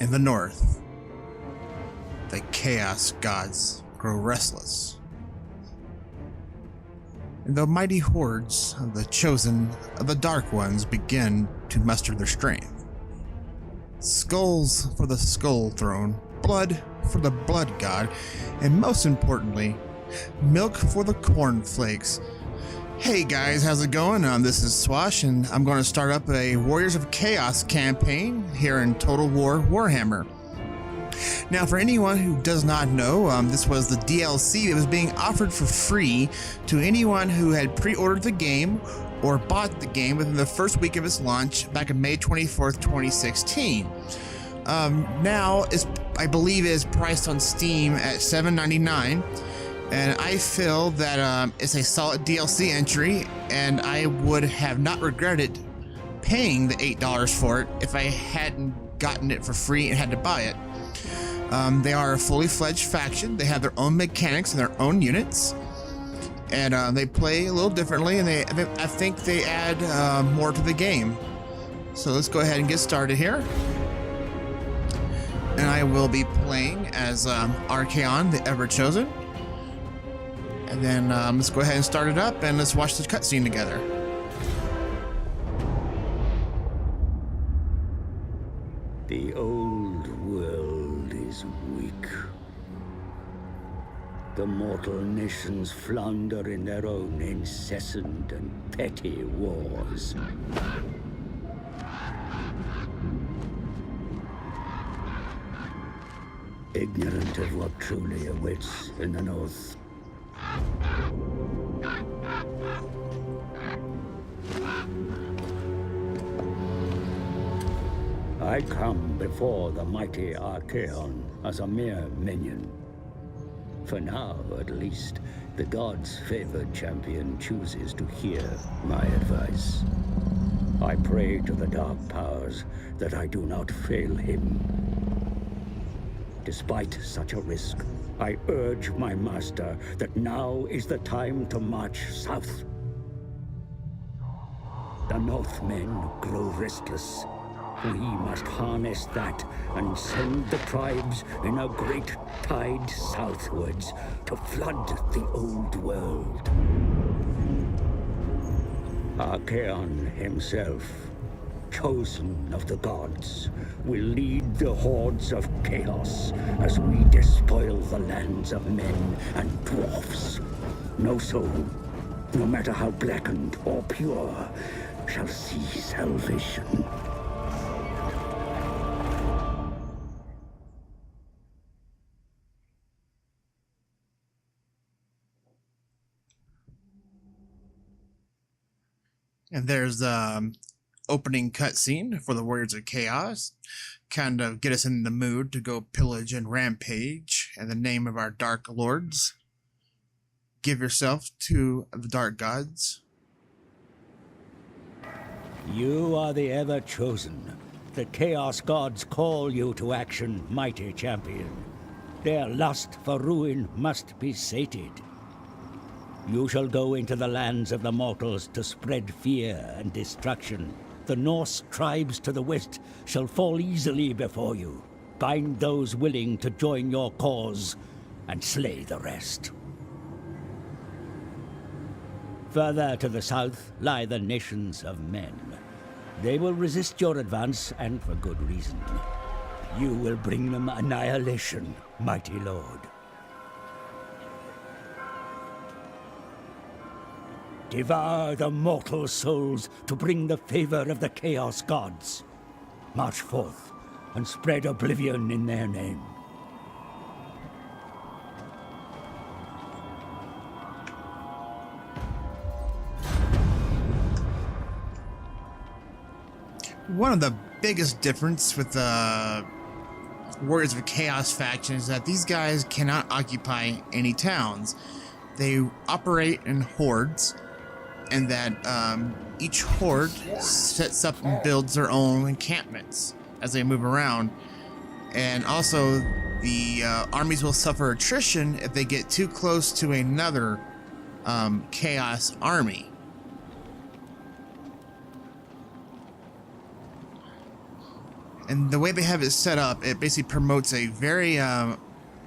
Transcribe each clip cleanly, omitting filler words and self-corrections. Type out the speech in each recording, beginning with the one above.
In the north, the chaos gods grow restless, and the mighty hordes of the chosen of the Dark Ones begin to muster their strength. Skulls for the Skull Throne, blood for the Blood God, and most importantly, milk for the Cornflakes. Hey guys, how's it going? This is Swash, and I'm going to start up a Warriors of Chaos campaign here in Total War Warhammer. Now, for anyone who does not know, this was the DLC that was being offered for free to anyone who had pre-ordered the game or bought the game within the first week of its launch back on May 24th, 2016. Now, I believe it is priced on Steam at $7.99. And I feel that it's a solid DLC entry, and I would have not regretted paying the $8 for it if I hadn't gotten it for free and had to buy it. They are a fully fledged faction. They have their own mechanics and their own units, and they play a little differently, and I think they add more to the game. So let's go ahead and get started here. And I will be playing as Archaon, the Ever-Chosen. And then let's go ahead and start it up, and let's watch the cutscene together. The old world is weak. The mortal nations flounder in their own incessant and petty wars. Ignorant of what truly awaits in the north. I come before the mighty Archaon as a mere minion. For now, at least, the god's favored champion chooses to hear my advice. I pray to the dark powers that I do not fail him. Despite such a risk, I urge my master that now is the time to march south. The Northmen grow restless. We must harness that and send the tribes in a great tide southwards to flood the old world. Archaon himself, chosen of the gods, will lead the hordes of chaos as we despoil the lands of men and dwarfs. No soul, no matter how blackened or pure, shall see salvation. And there's the opening cutscene for the Warriors of Chaos, kind of get us in the mood to go pillage and rampage in the name of our Dark Lords. Give yourself to the Dark Gods. You are the Ever-Chosen. The Chaos Gods call you to action, mighty champion. Their lust for ruin must be sated. You shall go into the lands of the mortals to spread fear and destruction. The Norse tribes to the west shall fall easily before you. Bind those willing to join your cause, and slay the rest. Further to the south lie the nations of men. They will resist your advance, and for good reason. You will bring them annihilation, mighty lord. Devour the mortal souls to bring the favor of the Chaos Gods. March forth and spread oblivion in their name. One of the biggest difference with the Warriors of Chaos faction is that these guys cannot occupy any towns. They operate in hordes, and that each horde sets up and builds their own encampments as they move around. And also, the armies will suffer attrition if they get too close to another chaos army. And the way they have it set up, it basically promotes a very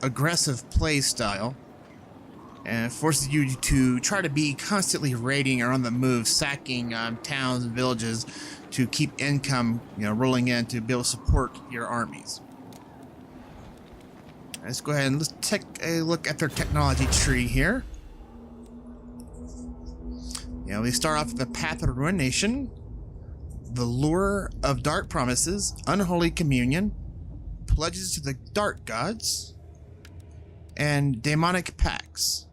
aggressive play style. And it forces you to try to be constantly raiding or on the move, sacking towns and villages to keep income, rolling in to be able to support your armies. Let's go ahead and let's take a look at their technology tree here. We start off with the Path of Ruination, the Lure of Dark Promises, Unholy Communion, Pledges to the Dark Gods, and Demonic Pacts.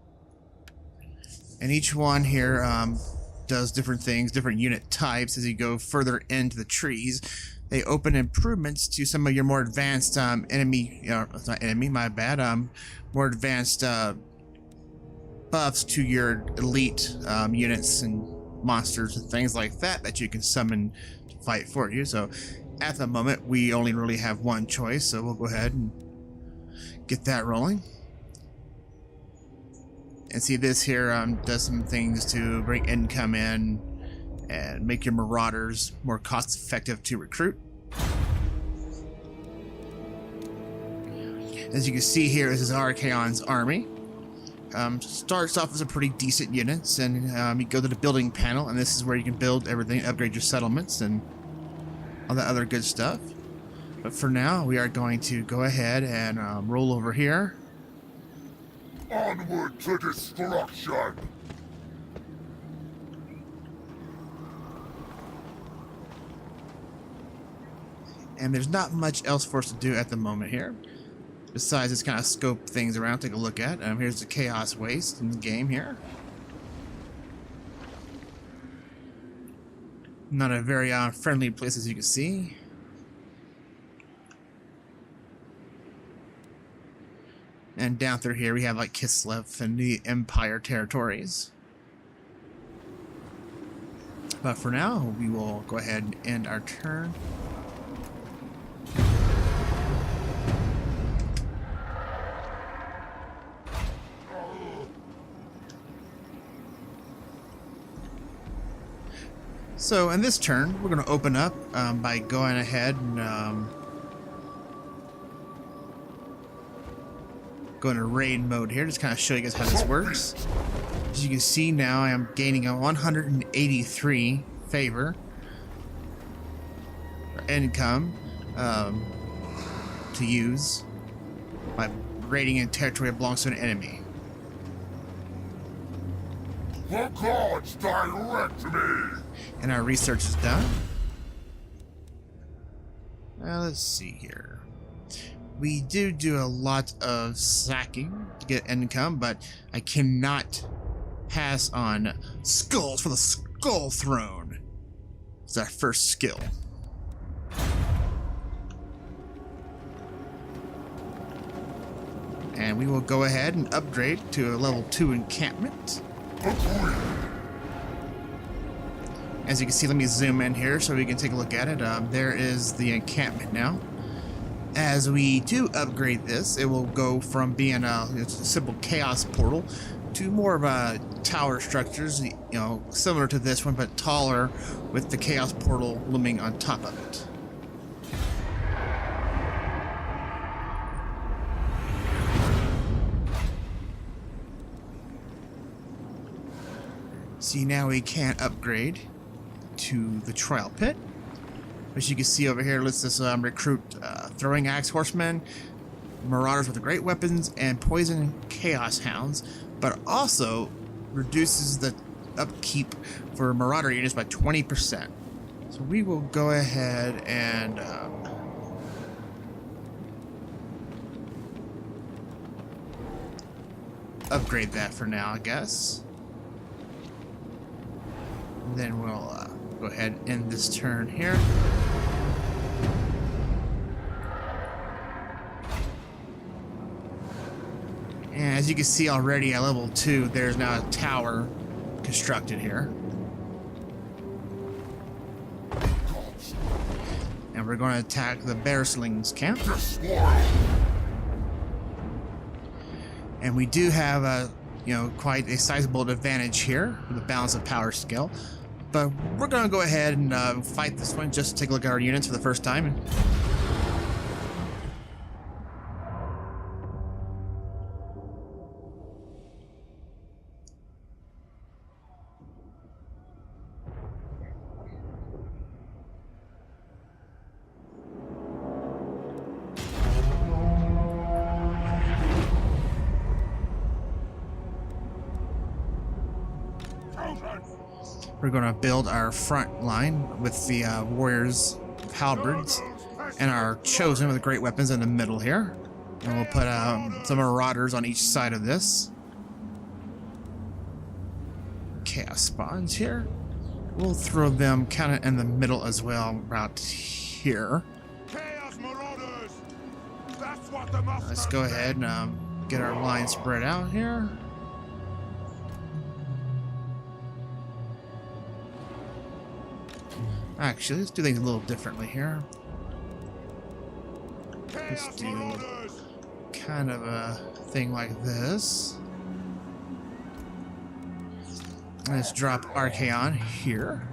And each one here does different things, different unit types. As you go further into the trees, they open improvements to some of your more advanced enemy, not enemy, my bad, more advanced buffs to your elite units and monsters and things like that you can summon to fight for you. So at the moment, we only really have one choice, so we'll go ahead and get that rolling. And see, this here does some things to bring income in and make your marauders more cost effective to recruit. As you can see here, this is Archaon's army. Starts off as a pretty decent units, and you go to the building panel, and this is where you can build everything, upgrade your settlements, and all that other good stuff. But for now, we are going to go ahead and roll over here. Onward to destruction! And there's not much else for us to do at the moment here. Besides just kind of scope things around, take a look at. Here's the Chaos Waste in the game here. Not a very friendly place, as you can see. And down through here we have like Kislev and the Empire territories. But for now, we will go ahead and end our turn. So in this turn, we're going to open up by going ahead and going to raid mode here. Just kind of show you guys how this works. As you can see now, I am gaining a 183 favor or income to use by raiding in territory that belongs to an enemy. The gods direct me! And our research is done. Now let's see here. We do a lot of sacking to get income, but I cannot pass on skulls for the Skull Throne. It's our first skill. And we will go ahead and upgrade to a level 2 encampment. As you can see, let me zoom in here so we can take a look at it. There is the encampment now. As we do upgrade this, it will go from being a simple chaos portal to more of a tower structures, similar to this one, but taller with the chaos portal looming on top of it. See, now we can upgrade to the trial pit. As you can see over here, lets us recruit throwing axe horsemen, marauders with great weapons, and poison chaos hounds, but also reduces the upkeep for marauder units by 20%. So we will go ahead and upgrade that for now, I guess. And then we'll go ahead and end this turn here. And as you can see already at level 2, there's now a tower constructed here. And we're going to attack the Bearslings camp. And we do have a, quite a sizable advantage here with the balance of power skill. But we're going to go ahead and fight this one just to take a look at our units for the first time. we're going to build our front line with the warriors of halberds and our chosen with great weapons in the middle here. And we'll put some marauders on each side of this. Chaos spawns here. We'll throw them kind of in the middle as well, about here. Chaos marauders! That's what the master Let's go ahead and get our line spread out here. Actually, let's do things a little differently here. Let's do kind of a thing like this. Let's drop Archaon here.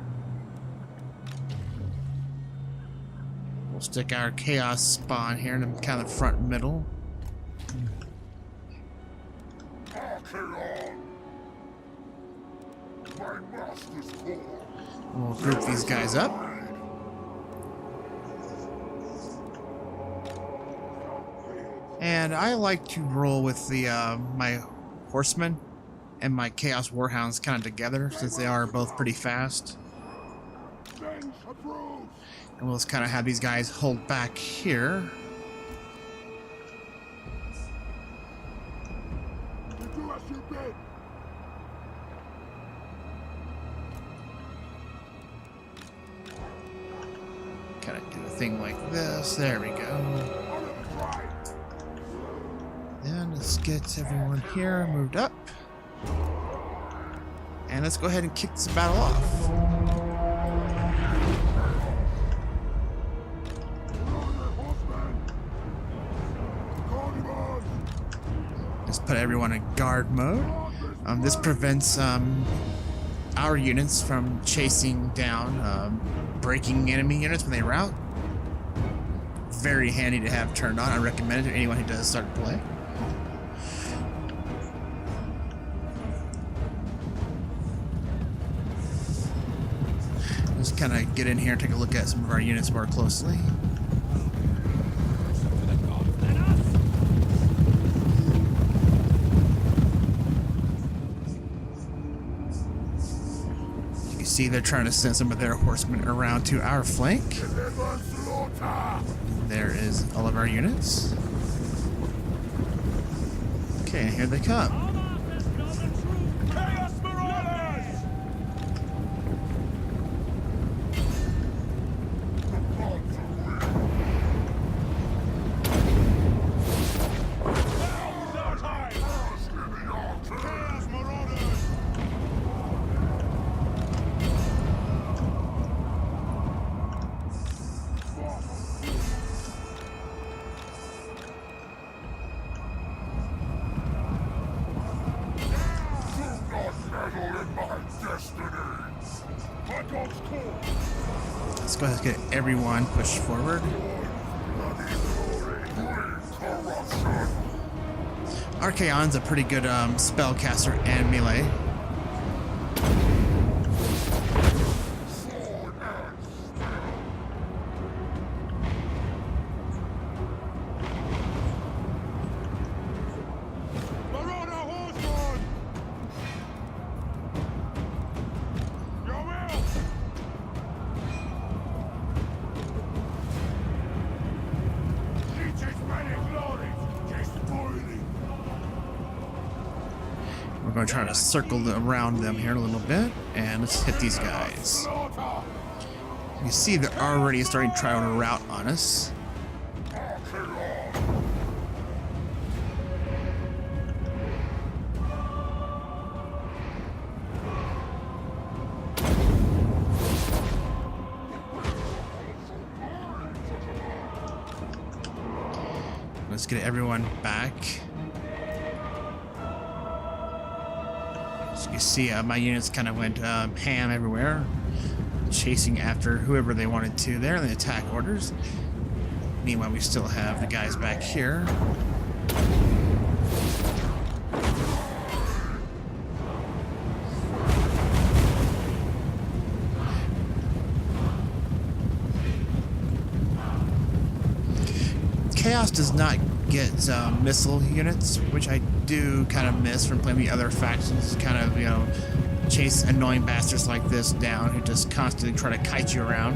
We'll stick our chaos spawn here in the kind of front middle. Archaon! My master's call. We'll group these guys up. And I like to roll with the my horsemen and my chaos warhounds kind of together, since they are both pretty fast. And we'll just kind of have these guys hold back here. Kind of do a thing like this. There we go. Then let's get everyone here moved up. And let's go ahead and kick this battle off. Just put everyone in guard mode. This prevents our units from chasing down breaking enemy units when they rout. Very handy to have turned on. I recommend it to anyone who does start to play. Just kind of get in here and take a look at some of our units more closely. You can see they're trying to send some of their horsemen around to our flank. There is all of our units. Okay, here they come. Let's go ahead and get everyone pushed forward. Archaon's a pretty good spellcaster and melee. We're going to try to circle around them here a little bit, and let's hit these guys. You see they're already starting to try on a route on us. Let's get everyone back. As you see, my units kind of went ham everywhere, chasing after whoever they wanted to there in the attack orders. Meanwhile, we still have the guys back here. Chaos does not get missile units, which I do kind of miss from playing the other factions. Kind of, you know, chase annoying bastards like this down who just constantly try to kite you around.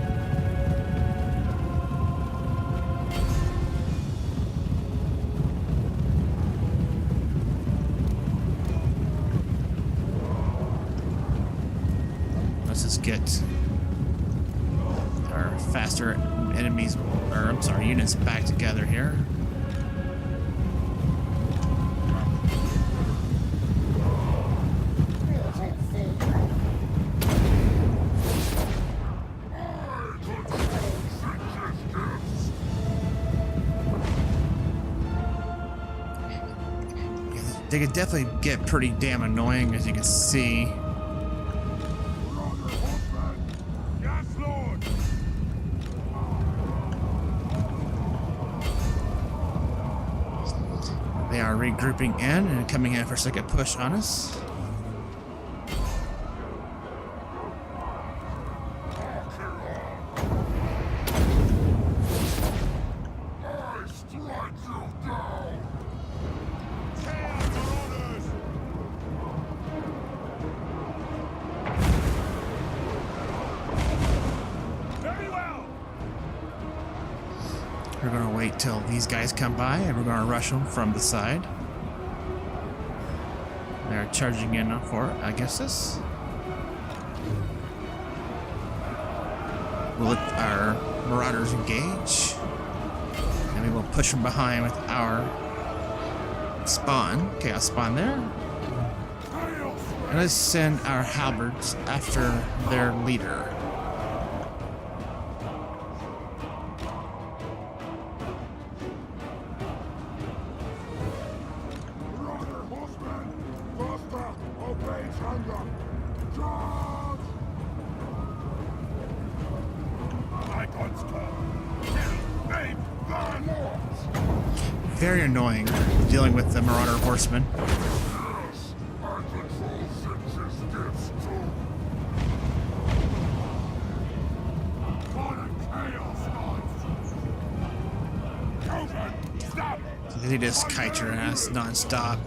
Let's just get our faster enemies, or I'm sorry, units back together here. They could definitely get pretty damn annoying, as you can see. Yes, Lord. They are regrouping in and coming in for a second push on us. We're going to wait till these guys come by, and we're going to rush them from the side. They're charging in for it, I guess this. We'll let our marauders engage, and we will push from behind with our spawn, chaos spawn there. And let's send our halberds after their leader. Very annoying dealing with the marauder horsemen. They just kite your ass non-stop.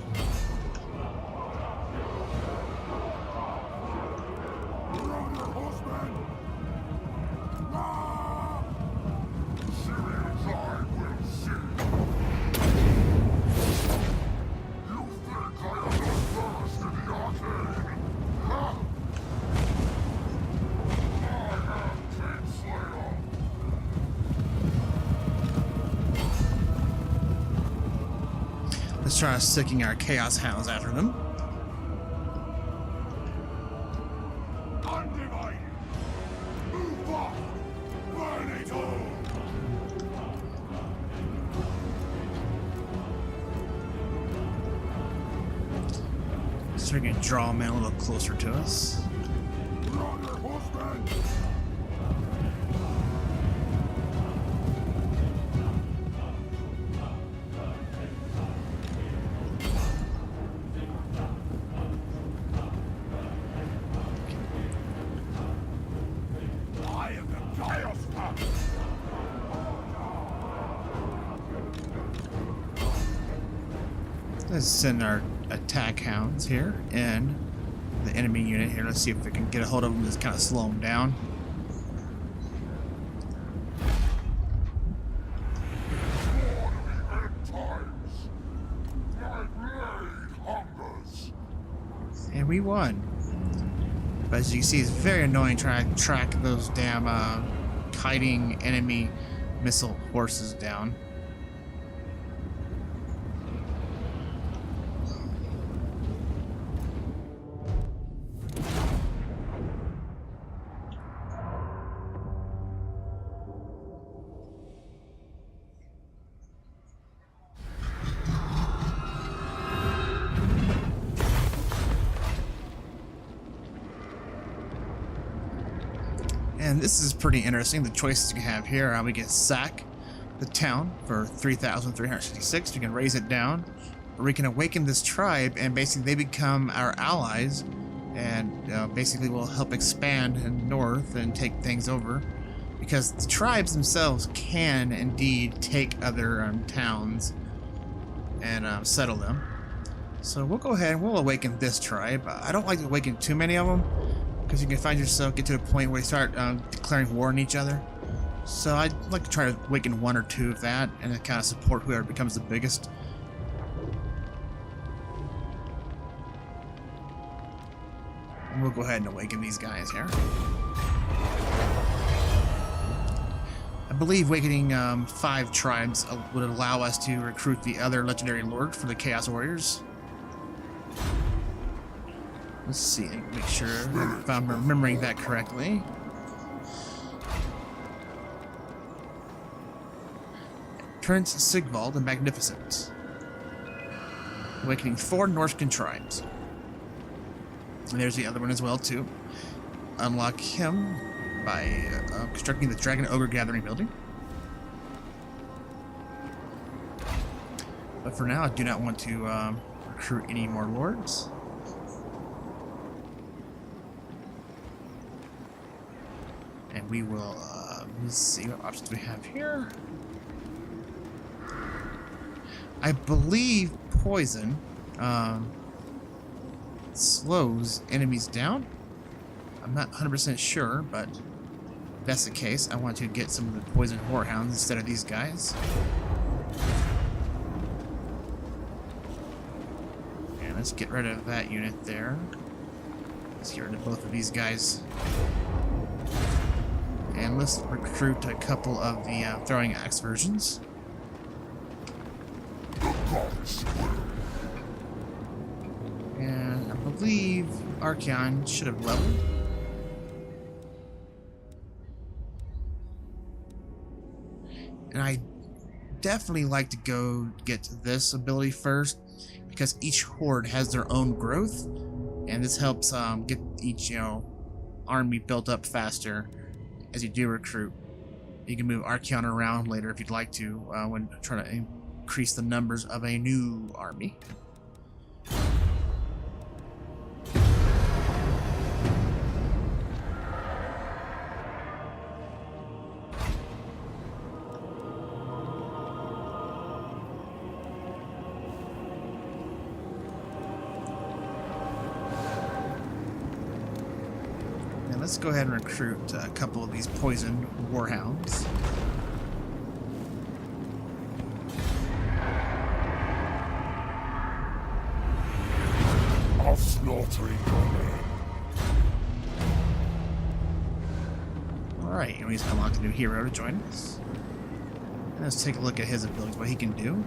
Let's try sticking our chaos hounds after them. Undivided. Move off. Burn it all. So we can draw them in a little closer to us. Marauder horsemen. Let's send our attack hounds here and the enemy unit here. Let's see if we can get a hold of them and just kind of slow them down. And we won. But as you can see, it's very annoying trying to track those damn kiting enemy missile horses down. And this is pretty interesting, the choices you have here. We can sack the town for 3,366. We can raise it down, or we can awaken this tribe, and basically they become our allies, and basically will help expand north and take things over. Because the tribes themselves can indeed take other towns and settle them. So we'll go ahead and we'll awaken this tribe. I don't like to awaken too many of them, because you can find yourself get to a point where you start declaring war on each other. So I'd like to try to awaken 1 or 2 of that, and then kind of support whoever becomes the biggest. And we'll go ahead and awaken these guys here. I believe awakening 5 tribes would allow us to recruit the other legendary lord for the Chaos Warriors. Let's see, make sure if I'm remembering that correctly. Prince Sigvald the Magnificent. Awakening 4 Norscan tribes. And there's the other one as well, too. Unlock him by constructing the Dragon Ogre Gathering building. But for now, I do not want to recruit any more lords. And we will, let's see what options we have here. I believe poison slows enemies down. I'm not 100% sure, but if that's the case, I want to get some of the poison whorehounds instead of these guys. And let's get rid of that unit there. Let's get rid of both of these guys. And let's recruit a couple of the throwing axe versions. And I believe Archeon should have leveled. And I definitely like to go get this ability first, because each horde has their own growth, and this helps get each army built up faster as you do recruit. You can move Archeon around later if you'd like to when trying to increase the numbers of a new army. Let's go ahead and recruit a couple of these poison warhounds. Of slaughtering your men. Alright, and we just unlocked a new hero to join us. And let's take a look at his abilities, what he can do.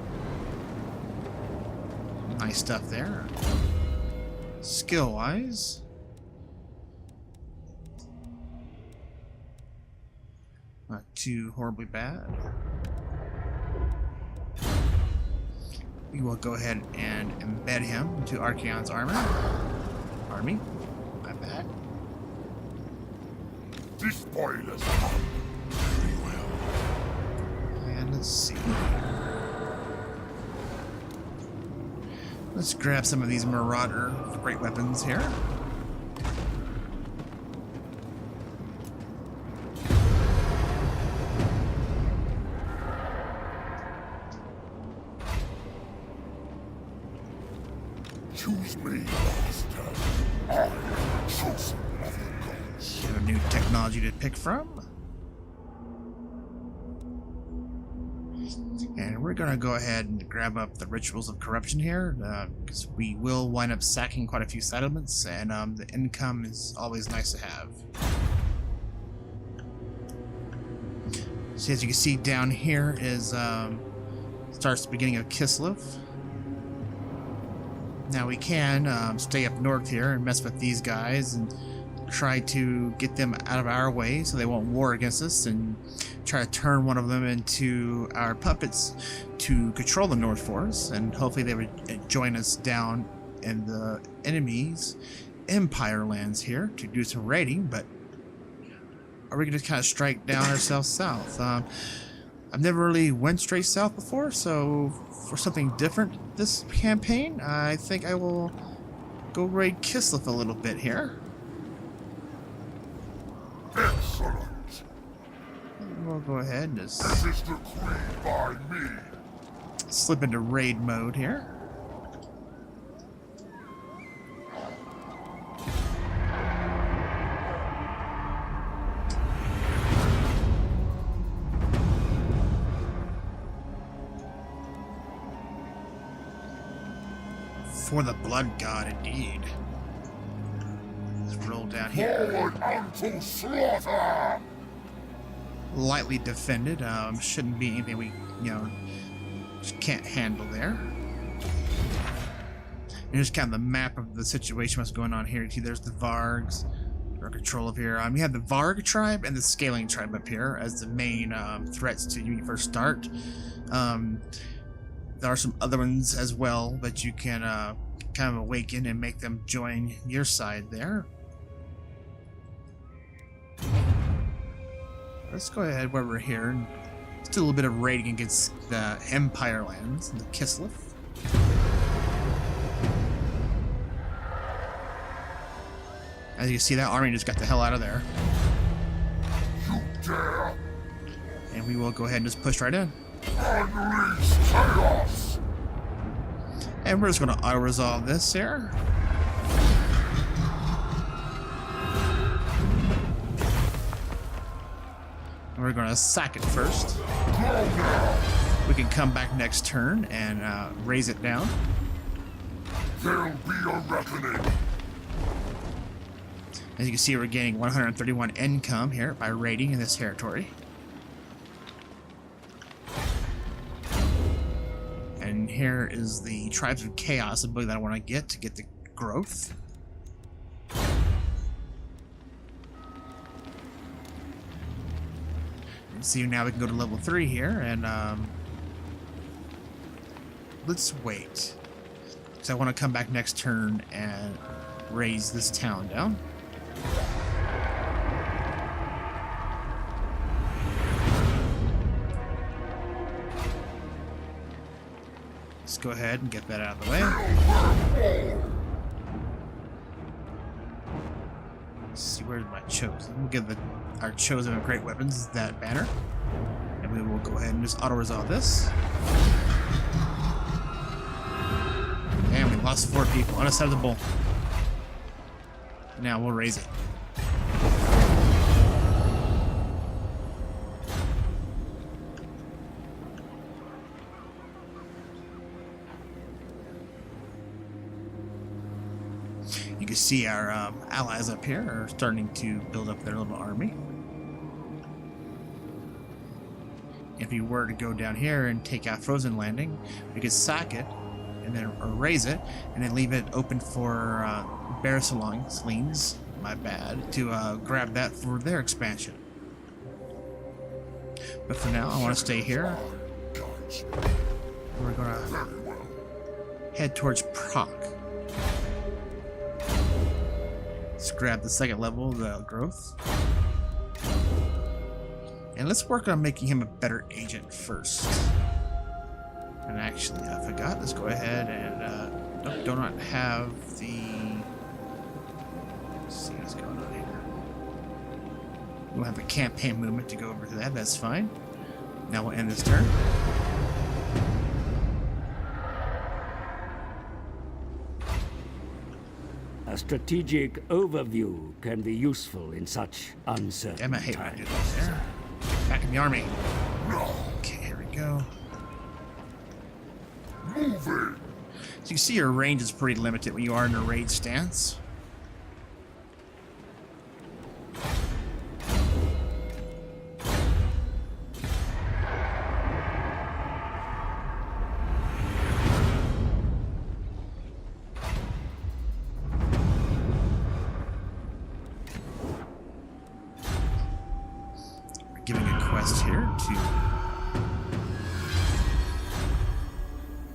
Nice stuff there. Skill-wise, not too horribly bad. We will go ahead and embed him into Archeon's army. My bad. Despoil us. And let's see. Let's grab some of these Marauder great weapons here. Choose me, master. I am chosen of the gods. Get a new technology to pick from. And we're gonna go ahead and grab up the Rituals of Corruption here, because we will wind up sacking quite a few settlements, and the income is always nice to have. So as you can see down here is starts the beginning of Kislev. Now we can stay up north here and mess with these guys and try to get them out of our way so they won't war against us, and try to turn one of them into our puppets to control the North for us, and hopefully they would join us down in the enemy's Empire lands here to do some raiding. But are we going to kind of strike down ourselves south? I've never really went straight south before, so for something different this campaign, I think I will go raid Kislev a little bit here. Excellent. We'll go ahead and just This is decreed by me. slip into raid mode here. for the blood god, indeed. Let's roll down here. Forward unto slaughter! Lightly defended. Shouldn't be anything we, just can't handle there. And here's kind of the map of the situation, what's going on here. See, there's the Vargs. For control of here. You have the Varg tribe and the Scaling tribe up here as the main threats to you when you first start. There are some other ones as well, but you can kind of awaken and make them join your side there. Let's go ahead while we're here and let's do a little bit of raiding against the Empire lands and the Kislev. As you can see, that army just got the hell out of there. You dare And we will go ahead and just push right in. unleash chaos! And we're just going to auto-resolve this here. And we're going to sack it first. We can come back next turn and raise it down. There'll be a reckoning! As you can see, we're gaining 131 income here by raiding in this territory. And here is the Tribes of Chaos ability that I want to get the growth. See, now we can go to level 3 here, and let's wait. Because I want to come back next turn and raise this town down. Let's go ahead and get that out of the way. Let's see, where's my chosen? We'll give our chosen of great weapons that banner. And we will go ahead and just auto-resolve this. And we lost 4 people. Unacceptable. Now we'll raise it. You can see our allies up here are starting to build up their little army. If you were to go down here and take out Frozen Landing, we could sack it and then raise it and then leave it open for Barasalings, my bad, to grab that for their expansion. But for now, I want to stay here. We're gonna head towards Proc. Let's grab the second level, the growth. And let's work on making him a better agent first. And actually, I forgot. Let's go ahead and nope, do not have the. Let's see what's going on here. We don't have a campaign movement to go over to that. That's fine. Now we'll end this turn. A strategic overview can be useful in such uncertain Damn, I hate when I do times. this there. Back in the army. Okay, here we go. Moving! So you can see your range is pretty limited when you are in a raid stance. We're giving a quest here to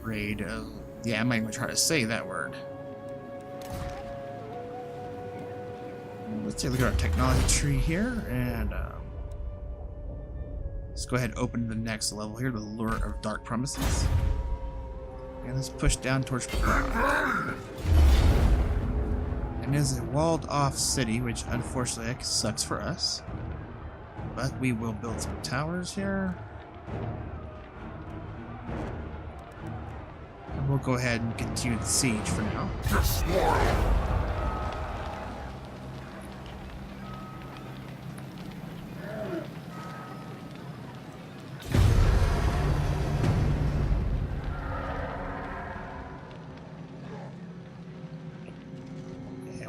raid. Yeah, I might even try to say that word. Let's take a look at our technology tree here, and let's go ahead and open the next level here, the Lure of Dark Promises. And let's push down towards Prague. And it is a walled-off city, which unfortunately sucks for us. But we will build some towers here. And we'll go ahead and continue the siege for now. Destroy!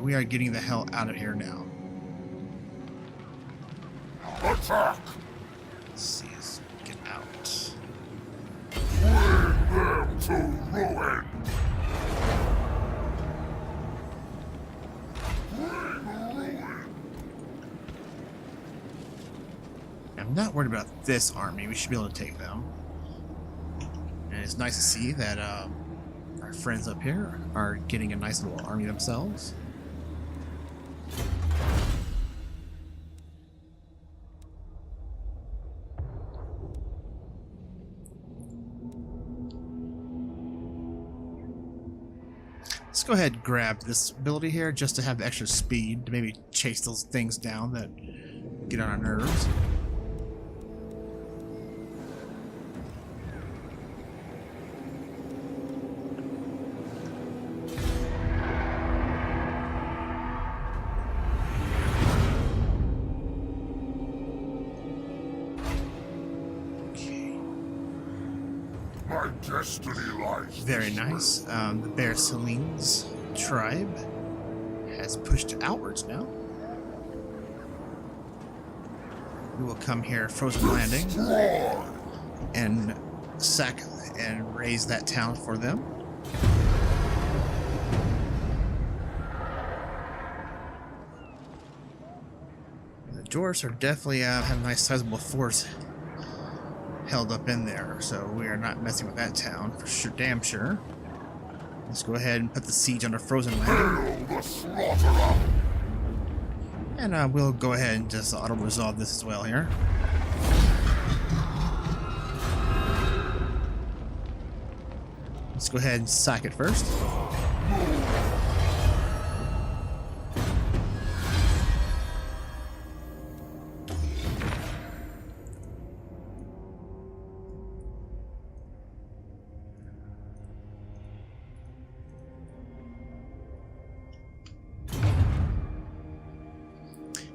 we are getting the hell out of here now. Attack! Let's see, let's get out. Bring them to ruin! I'm not worried about this army. We should be able to take them. And it's nice to see that our friends up here are getting a nice little army themselves. Let's go ahead and grab this ability here just to have the extra speed to maybe chase those things down that get on our nerves. My destiny lies. Very nice. The Bear Celine's tribe has pushed outwards now. We will come here, Frozen Landing, and sack and raise that town for them. The Dwarfs are definitely have a nice sizable force held up in there, so we are not messing with that town for sure, damn sure. Let's go ahead and put the siege under Frozen Landing. And we'll go ahead and just auto-resolve this as well here. Let's go ahead and sack it first.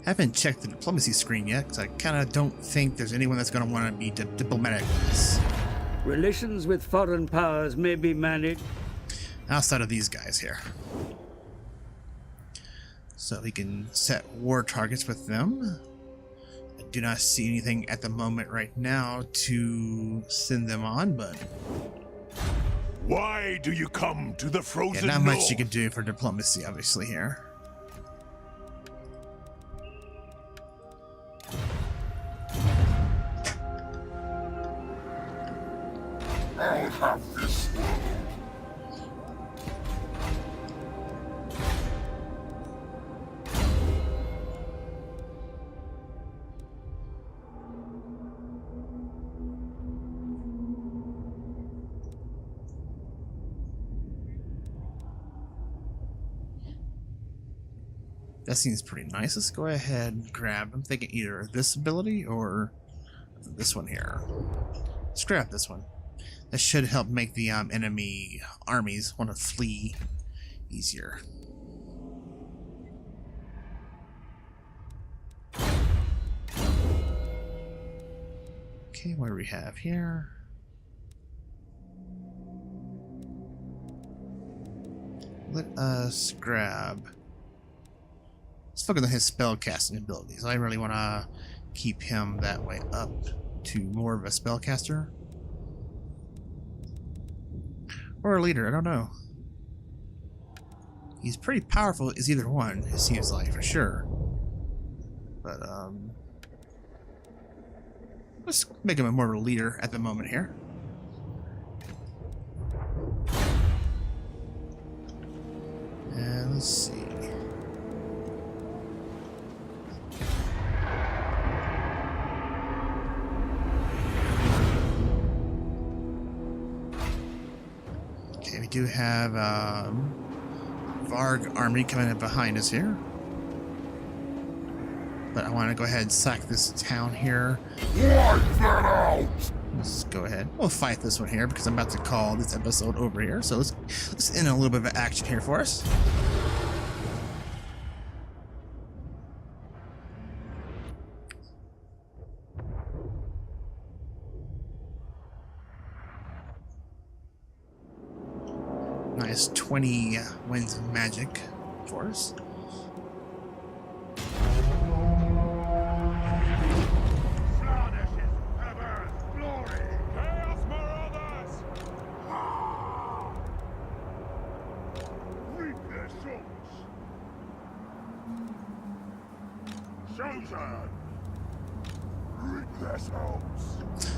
I haven't checked the diplomacy screen yet, because I kind of don't think there's anyone that's going to want to be diplomatic with this. Relations with foreign powers may be managed. Outside of these guys here. So we can set war targets with them. I do not see anything at the moment right now to send them on, but... Why do you come to the frozen yeah, not much north? you can do for diplomacy, obviously, here. I'll have this world. That seems pretty nice. Let's go ahead and grab, I'm thinking either this ability or this one here. Let's grab this one. That should help make the enemy armies want to flee easier. Okay, what do we have here? Let us grab... Let's look at his spell casting abilities. I really want to keep him that way up to more of a spellcaster. Or a leader, I don't know. He's pretty powerful as either one, it seems like, for sure. But, let's make him more of a leader at the moment here. And let's see. We do have Varg army coming in behind us here. But I want to go ahead and sack this town here. Wipe that out! Let's go ahead. We'll fight this one here because I'm about to call this episode over here. So let's end a little bit of action here for us. Nice 20 winds of magic for us.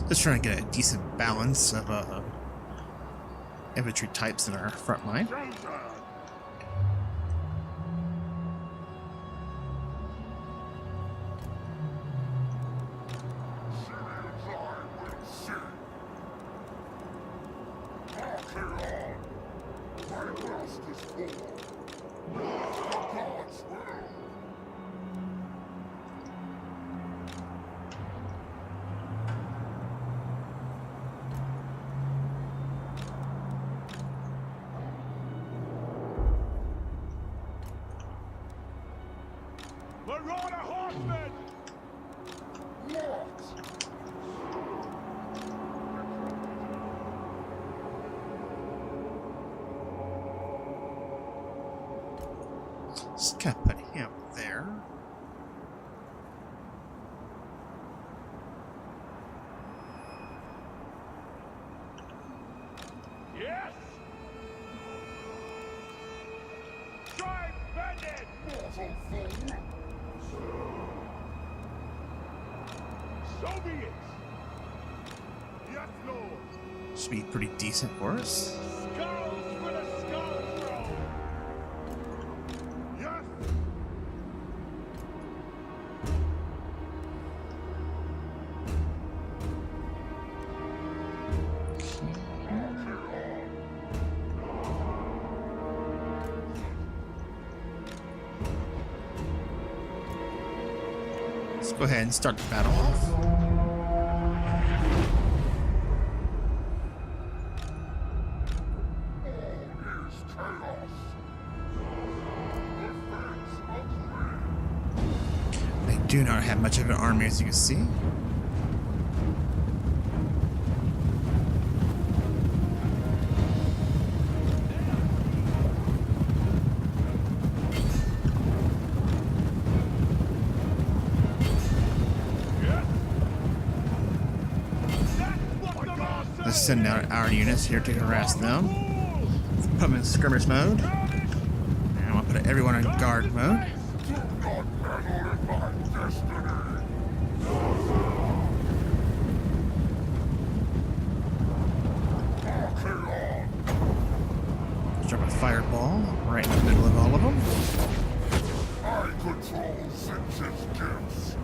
Just trying to get a decent balance of infantry types in our front line. Just gotta put him there. Yes! Drive bandit! Mortal fool! So be it! Yes, Lord! Should be pretty decent for us. Skulls for the skull throne! Yes! Let's go ahead and start the battle off. They do not have much of an army, as you can see. Let's send out our units here to harass them. Put them in skirmish mode. And I'll put everyone in guard mode. Drop a fireball right in the middle of all of them. I control senses gifts.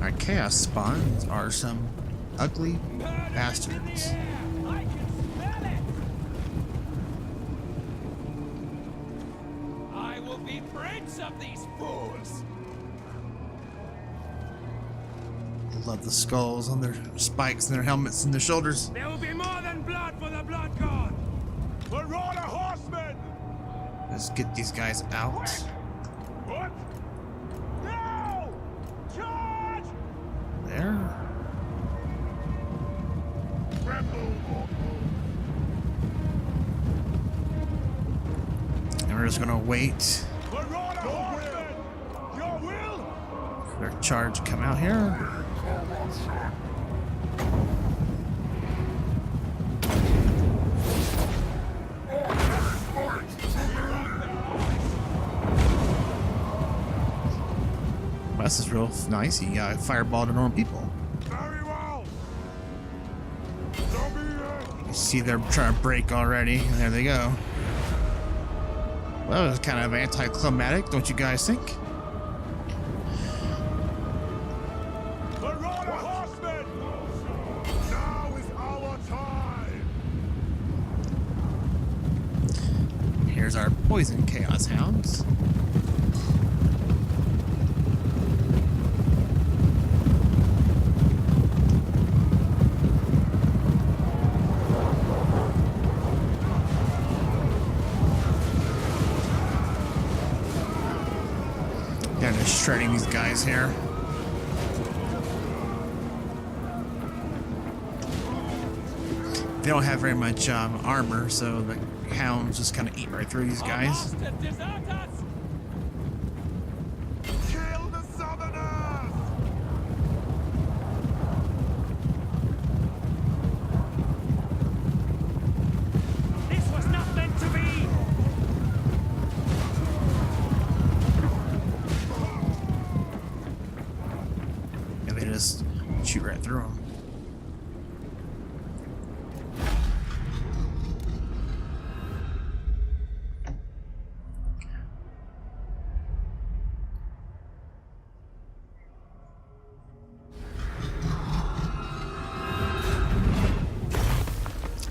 Our chaos spawns are some ugly bastards. I can smell it! I will be prince of these fools! I love the skulls on their spikes and their helmets and their shoulders. There will be more than blood for the blood god! The Royal Horsemen! Let's get these guys out. What? No! Charge! There. And we're just gonna wait The Royal Horsemen! Your will! for their charge to come out here. Well, this is real nice. He fireballed normal people. Very well! So be it! You see they're trying to break already, and there they go. Well, it was kind of anticlimactic, don't you guys think? The Royal Horsemen! Now is our time! Here's our poison chaos hounds. Kind of shredding these guys here. They don't have very much armor, so the hounds just kind of eat right through these guys. Master, desert us! Kill the Southerners! through them.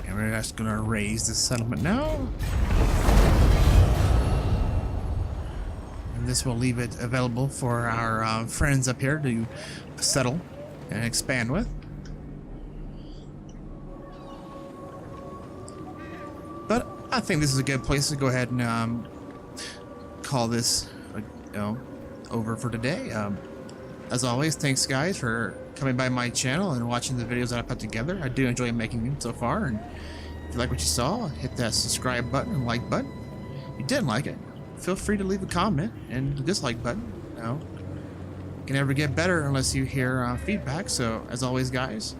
And we're just gonna raise the settlement now. This will leave it available for our friends up here to settle and expand with. But I think this is a good place to go ahead and call this over for today. As always, thanks guys for coming by my channel and watching the videos that I put together. I do enjoy making them so far, and if you like what you saw, hit that subscribe button and like button. If you didn't like it, feel free to leave a comment and the dislike button. You know, you can never get better unless you hear feedback. So as always, guys,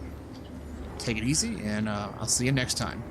take it easy, and I'll see you next time.